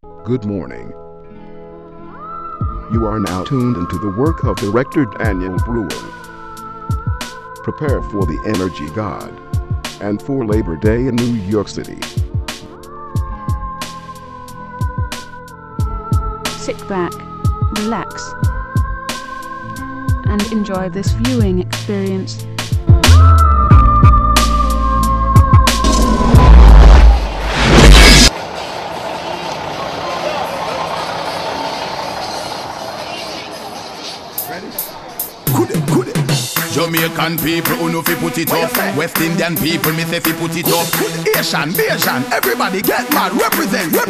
Good morning. You are now tuned into the work of director BRuun. Prepare for the energy god and for Labor Day in New York City. Sit back, relax, and enjoy this viewing experience. Jamaican people who know fi put it up. West Indian people me say fi put it up. Asian, Bayesian, everybody get mad. Represent on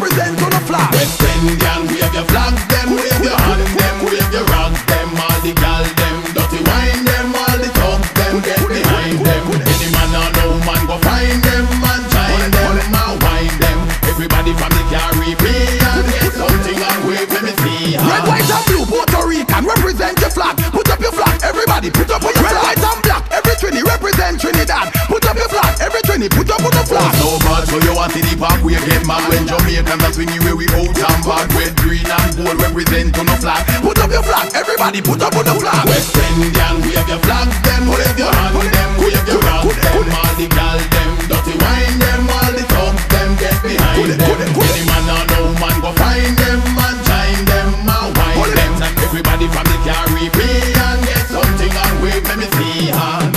the flag. West Indian, wave your flags, them wave your hand, them wave your rag, them all the gal, them dirty wine, them all the thugs, them get behind them. Any man or no man go find them and join them and wine them. Everybody from the Caribbean get something and wave, let me see. Red, white and blue, Puerto Rican, represent your flag. Put up your flag, everybody put up on your flag. Red, white and black, every Trini represent Trinidad. Put up your flag, every Trini put up on the flag. So bad, so you want to the Parkway get mad when Jamaicans are swinging where we out and bad. Red, green and gold represent on the flag. Put up your flag, everybody put up on the flag. West Indian, wave your flags, them wave your hand, them wave your rag, them all the gal, them dirty wine, them all the thugs, them get behind them. Any man or no man go find them and join them and wine them. Everybody from the Caribbean get something and wave, let me see hand.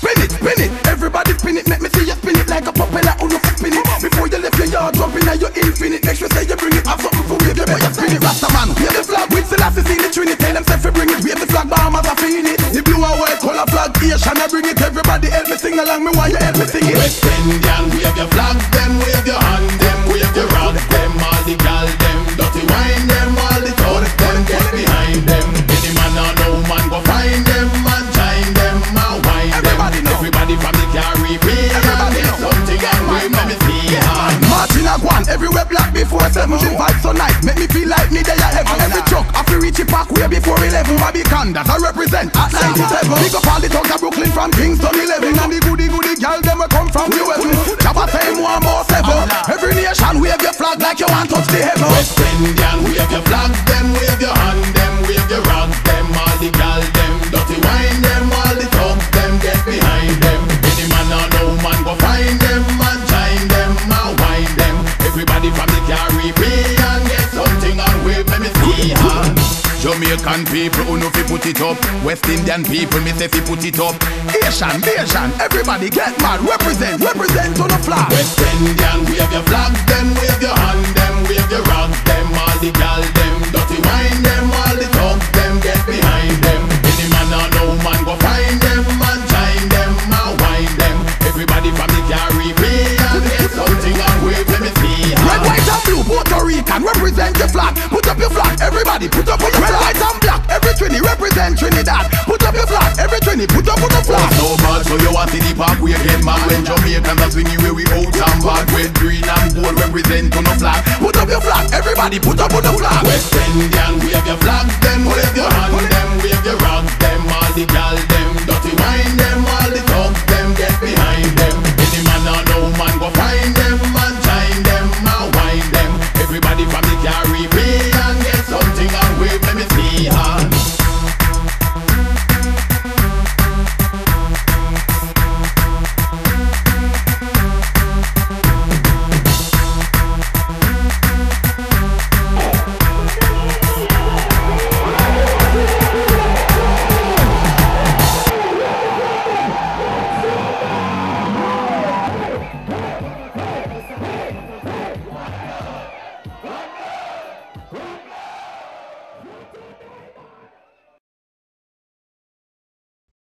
Spin it, everybody spin it. Let me see you spin it like a propeller on the spin it. Before you left your yard, jumping at your infinite. Make sure say you bring it up something for wave. You better spin it, Rasta man. Wave the flag with Selassie in the Trinity. Tell them say bring it. Wave the flag, Bahamas are feeling it. The blue and white color flag, Asian I bring it. Everybody help me sing along. Me why you help me sing it. West Indian, wave your flag, them wave your hand, them wave your rag, them all the gal, them dirty wine, them all the thugs, them get behind them. Any man or no man go find them and join them and wine them. Everybody from the Caribbean, everybody get something and wave, let me see hand. Marching a one, everywhere black before 7. The vibe so nice, make me feel like me there heaven. Every truck, I feel reach it Parkway before 11. Barbican, that I represent at 97. Big up all the thugs of Brooklyn from Kingston 11. And the goody gal, them will come from New Heaven. Jabba say more and more 7. Every nation wave your flag like you want touch the heaven. West Indian, wave your flags, them wave your hand, them wave your rag, them all the gal, them dirty wine, them all the thugs, them get behind them. Any man or no man go find them and join them and wine them. Everybody from the Caribbean get something and wave, let me see hand. Jamaican people who know fi put it up. West Indian people me say fi put it up. Asian, Bayesian, everybody get mad. Represent on the flag. West Indian, wave your flags, them wave your hand, them wave your rag, them all the gal, them dirty wine, them all the thugs, them get behind them. Any man or no man go find them and join them and wine them. Everybody from the Caribbean get something and wave, let me see. Red, white and blue, Puerto Rican, represent your flag. Put up your flag, everybody put up on your flag. Red, white and black, every Trini represent Trinidad. Put up your flag, every Trini put up on the flag. So bad, so you want to the Parkway get mad when Jamaicans are swinging where we out and bad. Red, green and gold represent on the flag. Put up your flag, everybody put up on the flag. West Indian, wave your flag, them wave your hand, them wave your rag, them all the gal, them dirty wine, them all the thugs, them get behind them. Any man or no man go find them and join them and wine them. Everybody from the Caribbean get something and wave, let me see hand.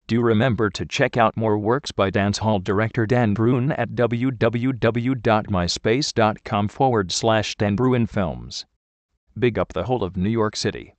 Do remember to check out more works by dancehall director BRuun at www.myspace.com/BRuunFilms. Big up the whole of New York City.